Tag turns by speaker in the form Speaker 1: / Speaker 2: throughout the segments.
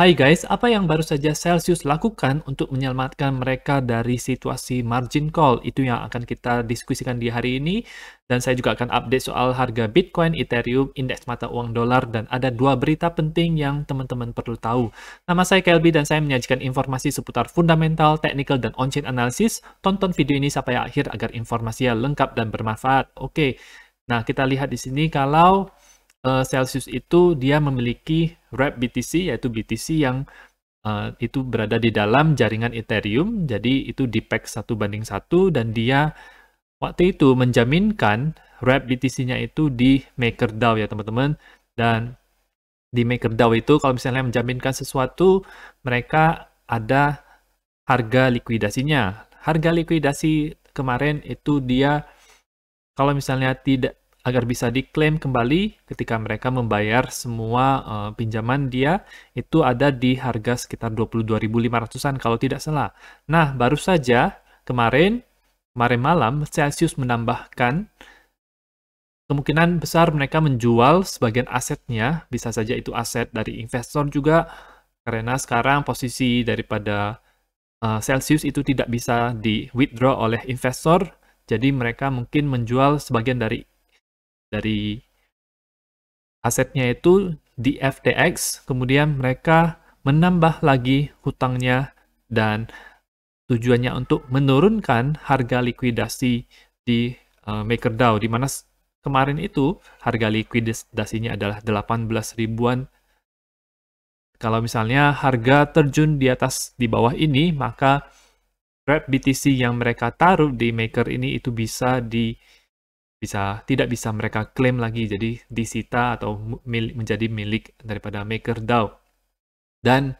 Speaker 1: Hai guys, apa yang baru saja Celsius lakukan untuk menyelamatkan mereka dari situasi margin call? Itu yang akan kita diskusikan di hari ini. Dan saya juga akan update soal harga Bitcoin, Ethereum, indeks mata uang dolar, dan ada dua berita penting yang teman-teman perlu tahu. Nama saya Kelby dan saya menyajikan informasi seputar fundamental, technical, dan on-chain analysis. Tonton video ini sampai akhir agar informasinya lengkap dan bermanfaat. Oke, nah kita lihat di sini kalau Celsius itu dia memiliki wrap BTC, yaitu BTC yang itu berada di dalam jaringan Ethereum, jadi itu di peg 1:1, dan dia waktu itu menjaminkan wrap BTC-nya itu di MakerDAO ya teman-teman. Dan di MakerDAO itu kalau misalnya menjaminkan sesuatu, mereka ada harga likuidasinya. Harga likuidasi kemarin itu dia kalau misalnya tidak agar bisa diklaim kembali ketika mereka membayar semua pinjaman dia itu ada di harga sekitar 22.500-an kalau tidak salah. Nah, baru saja kemarin malam Celsius menambahkan kemungkinan besar mereka menjual sebagian asetnya, bisa saja itu aset dari investor juga, karena sekarang posisi daripada Celsius itu tidak bisa di withdraw oleh investor, jadi mereka mungkin menjual sebagian dari asetnya itu di FTX, kemudian mereka menambah lagi hutangnya dan tujuannya untuk menurunkan harga likuidasi di MakerDAO, di mana kemarin itu harga likuidasinya adalah 18 ribuan. Kalau misalnya harga terjun di bawah ini, maka wrap BTC yang mereka taruh di Maker ini itu tidak bisa mereka klaim lagi, jadi disita atau menjadi milik daripada MakerDAO. Dan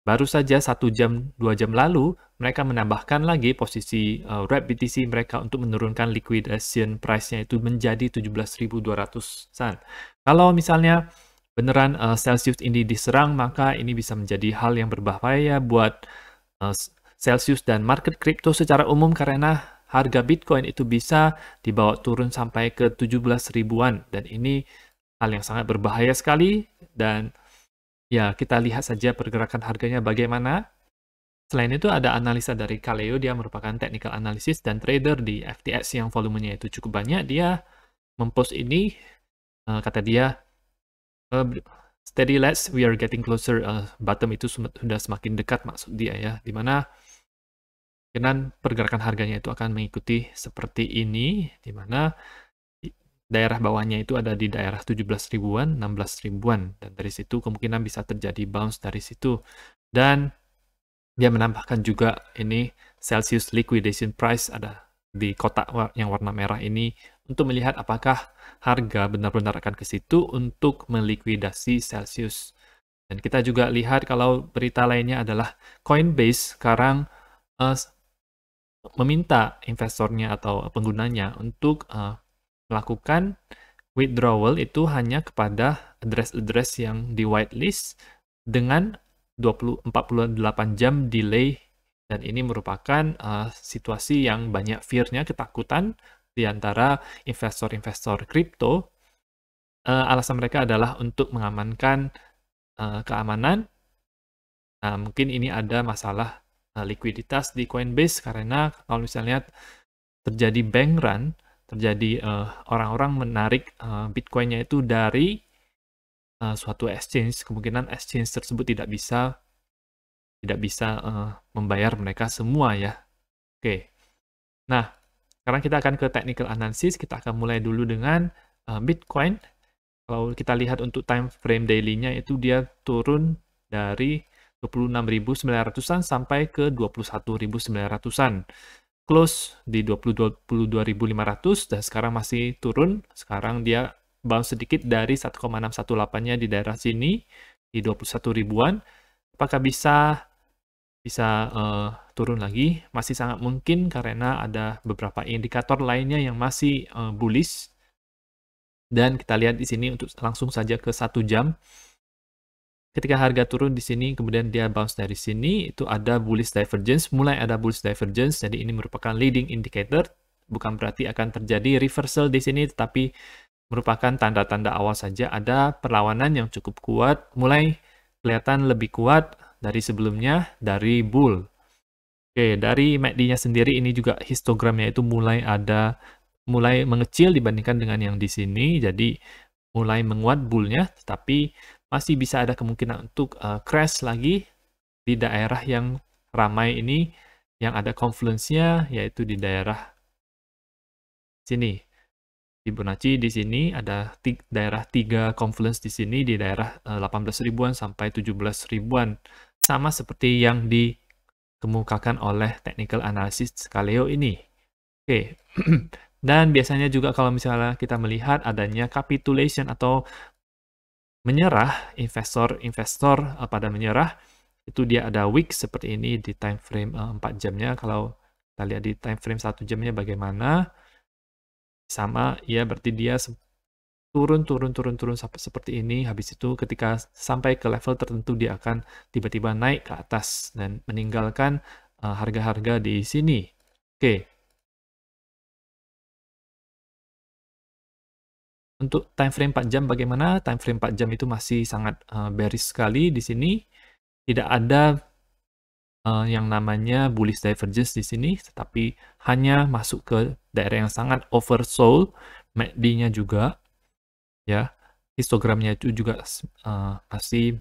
Speaker 1: baru saja 1 jam 2 jam lalu mereka menambahkan lagi posisi wrap BTC mereka untuk menurunkan liquidation price-nya itu menjadi 17.200-an. Kalau misalnya beneran Celsius ini diserang, maka ini bisa menjadi hal yang berbahaya buat Celsius dan market crypto secara umum, karena harga Bitcoin itu bisa dibawa turun sampai ke 17 ribuan, dan ini hal yang sangat berbahaya sekali. Dan ya, kita lihat saja pergerakan harganya bagaimana. Selain itu ada analisa dari Kaleo, dia merupakan technical analysis dan trader di FTX yang volumenya itu cukup banyak. Dia mempost ini, kata dia, steady lads, we are getting closer, bottom itu sudah semakin dekat maksud dia ya, dimana kemungkinan pergerakan harganya itu akan mengikuti seperti ini, di mana daerah bawahnya itu ada di daerah 17 ribuan, 16 ribuan, dan dari situ kemungkinan bisa terjadi bounce dari situ. Dan dia menambahkan juga ini Celsius liquidation price ada di kotak yang warna merah ini untuk melihat apakah harga benar-benar akan ke situ untuk melikuidasi Celsius. Dan kita juga lihat kalau berita lainnya adalah Coinbase sekarang meminta investornya atau penggunanya untuk melakukan withdrawal itu hanya kepada address-address yang di whitelist dengan 48 jam delay, dan ini merupakan situasi yang banyak fear-nya, ketakutan di antara investor-investor kripto. Alasan mereka adalah untuk mengamankan keamanan. Nah, mungkin ini ada masalah likuiditas di Coinbase, karena kalau misalnya terjadi bank run, terjadi orang-orang menarik Bitcoin-nya itu dari suatu exchange, kemungkinan exchange tersebut tidak bisa membayar mereka semua ya. Oke. Nah, sekarang kita akan ke technical analysis. Kita akan mulai dulu dengan Bitcoin. Kalau kita lihat untuk time frame daily-nya itu dia turun dari 26.900-an sampai ke 21.900-an. Close di 22.500 dan sekarang masih turun. Sekarang dia bounce sedikit dari 1,618-nya di daerah sini di 21 ribuan. Apakah bisa turun lagi? Masih sangat mungkin karena ada beberapa indikator lainnya yang masih bullish. Dan kita lihat di sini untuk langsung saja ke 1 jam. Ketika harga turun di sini, kemudian dia bounce dari sini, itu ada bullish divergence, mulai ada bullish divergence, jadi ini merupakan leading indicator, bukan berarti akan terjadi reversal di sini, tetapi merupakan tanda-tanda awal saja ada perlawanan yang cukup kuat, mulai kelihatan lebih kuat dari sebelumnya, dari bull. Oke, dari MACD-nya sendiri ini juga histogramnya itu mulai mengecil dibandingkan dengan yang di sini, jadi mulai menguat bull-nya, tetapi masih bisa ada kemungkinan untuk crash lagi di daerah yang ramai ini, yang ada confluence-nya, yaitu di daerah sini. Fibonacci di sini ada daerah 3 confluence di sini, di daerah 18 ribuan sampai 17 ribuan. Sama seperti yang dikemukakan oleh technical analysis Scaleo ini. Oke, dan biasanya juga kalau misalnya kita melihat adanya capitulation atau menyerah, investor pada menyerah, itu dia ada wick seperti ini di time frame 4 jamnya. Kalau kita lihat di time frame 1 jamnya bagaimana, sama ya berarti dia turun sampai seperti ini. Habis itu ketika sampai ke level tertentu dia akan tiba-tiba naik ke atas dan meninggalkan harga-harga di sini. Oke. Untuk time frame 4 jam bagaimana? Time frame 4 jam itu masih sangat bearish sekali di sini. Tidak ada yang namanya bullish divergence di sini, tetapi hanya masuk ke daerah yang sangat oversold. MACD-nya juga, ya, histogramnya itu juga masih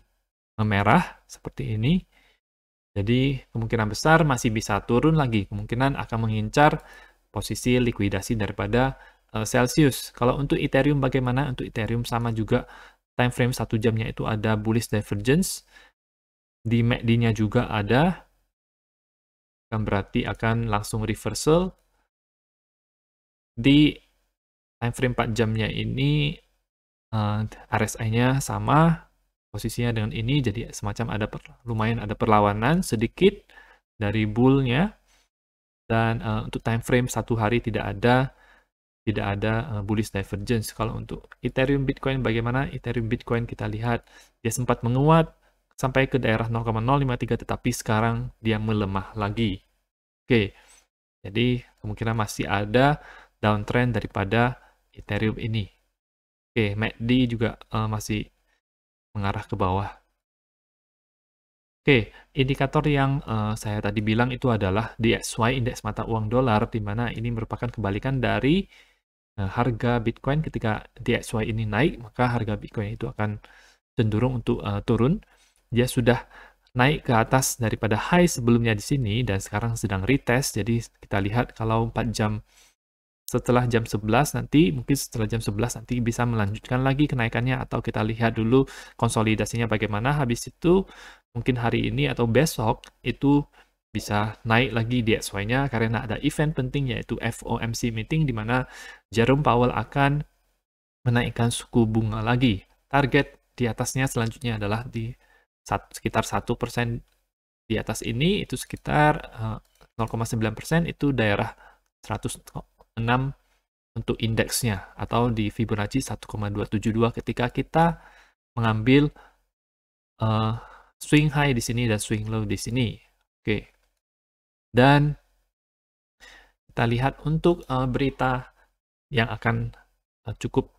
Speaker 1: merah seperti ini. Jadi kemungkinan besar masih bisa turun lagi, kemungkinan akan mengincar posisi likuidasi daripada Celsius. Kalau untuk Ethereum bagaimana? Untuk Ethereum sama juga, time frame 1 jamnya itu ada bullish divergence. Di MACD-nya juga ada, kan berarti akan langsung reversal. Di time frame 4 jamnya ini RSI-nya sama posisinya dengan ini, jadi semacam lumayan ada perlawanan sedikit dari bull-nya. Dan untuk time frame 1 hari tidak ada bullish divergence. Kalau untuk Ethereum Bitcoin bagaimana? Ethereum Bitcoin kita lihat dia sempat menguat sampai ke daerah 0,053, tetapi sekarang dia melemah lagi. Oke, jadi kemungkinan masih ada downtrend daripada Ethereum ini. Oke, MACD juga masih mengarah ke bawah. Oke, indikator yang saya tadi bilang itu adalah DXY, indeks mata uang dolar, di mana ini merupakan kebalikan dari harga Bitcoin. Ketika DXY ini naik, maka harga Bitcoin itu akan cenderung untuk turun. Dia sudah naik ke atas daripada high sebelumnya di sini dan sekarang sedang retest. Jadi kita lihat kalau 4 jam setelah jam 11 nanti, mungkin setelah jam 11 nanti bisa melanjutkan lagi kenaikannya, atau kita lihat dulu konsolidasinya bagaimana. Habis itu mungkin hari ini atau besok itu bisa naik lagi DXY-nya karena ada event penting yaitu FOMC meeting, di mana Jerome Powell akan menaikkan suku bunga lagi. Target di atasnya selanjutnya adalah di sekitar 1% di atas ini, itu sekitar 0,9%, itu daerah 106 untuk indeksnya, atau di Fibonacci 1,272 ketika kita mengambil swing high di sini dan swing low di sini. Oke. Dan kita lihat untuk berita yang akan cukup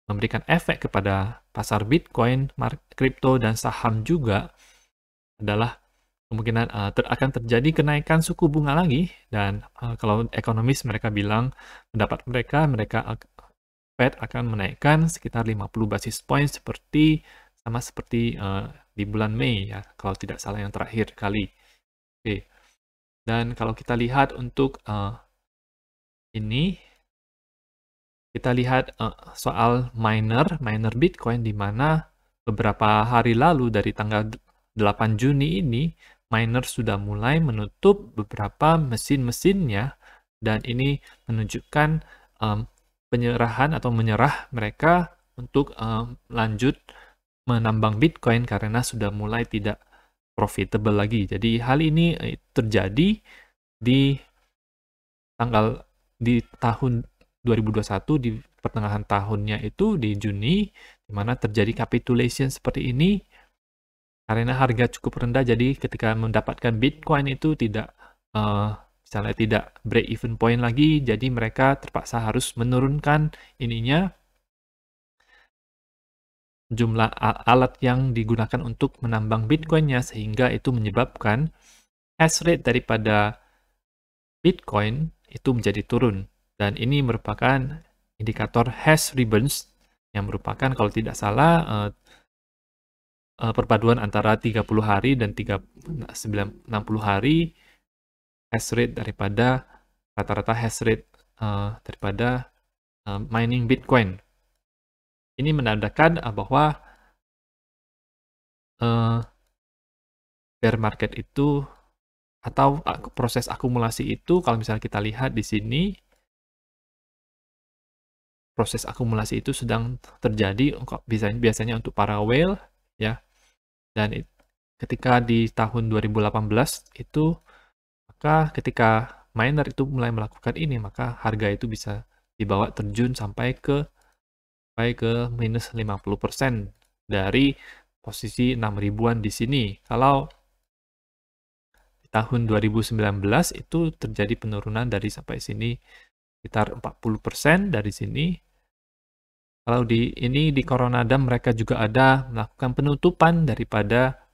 Speaker 1: memberikan efek kepada pasar Bitcoin, kripto, dan saham juga adalah kemungkinan akan terjadi kenaikan suku bunga lagi. Dan kalau ekonomis mereka bilang, pendapat mereka Fed akan menaikkan sekitar 50 basis point sama seperti di bulan Mei, ya, kalau tidak salah yang terakhir kali. Oke. Dan kalau kita lihat untuk ini, kita lihat soal miner Bitcoin, di mana beberapa hari lalu dari tanggal 8 Juni ini, miner sudah mulai menutup beberapa mesin-mesinnya, dan ini menunjukkan penyerahan atau menyerah mereka untuk lanjut menambang Bitcoin karena sudah mulai tidak profitable lagi. Jadi hal ini terjadi di tahun 2021, di pertengahan tahunnya itu di Juni, di mana terjadi capitulation seperti ini karena harga cukup rendah. Jadi ketika mendapatkan Bitcoin itu misalnya tidak break even point lagi, jadi mereka terpaksa harus menurunkan ininya jumlah alat yang digunakan untuk menambang Bitcoin-nya, sehingga itu menyebabkan hash rate daripada Bitcoin itu menjadi turun. Dan ini merupakan indikator hash ribbons yang merupakan kalau tidak salah perpaduan antara 30 hari dan 60 hari hash rate daripada rata-rata hash rate daripada mining Bitcoin. Ini menandakan bahwa bear market itu atau proses akumulasi itu, kalau misalnya kita lihat di sini, proses akumulasi itu sedang terjadi biasanya untuk para whale ya. Dan ketika di tahun 2018 itu, maka ketika miner itu mulai melakukan ini, maka harga itu bisa dibawa terjun sampai ke minus 50% dari posisi 6.000-an di sini. Kalau di tahun 2019 itu terjadi penurunan dari sampai sini sekitar 40% dari sini. Kalau di Coronadam mereka juga ada melakukan penutupan daripada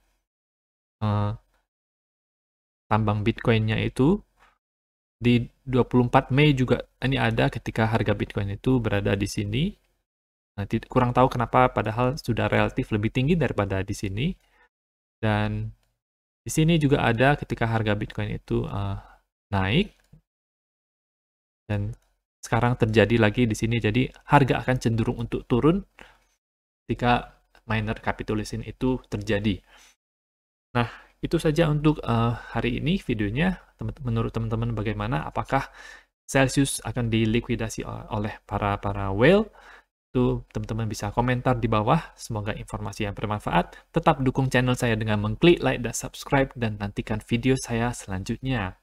Speaker 1: tambang Bitcoin-nya itu. Di 24 Mei juga ini ada ketika harga Bitcoin itu berada di sini. Nanti kurang tahu kenapa, padahal sudah relatif lebih tinggi daripada di sini. Dan di sini juga ada ketika harga Bitcoin itu naik. Dan sekarang terjadi lagi di sini, jadi harga akan cenderung untuk turun ketika miner capitulation itu terjadi. Nah, itu saja untuk hari ini videonya. Menurut teman-teman bagaimana? Apakah Celsius akan dilikuidasi oleh para whale? Itu teman-teman bisa komentar di bawah. Semoga informasi yang bermanfaat. Tetap dukung channel saya dengan mengklik like dan subscribe, dan nantikan video saya selanjutnya.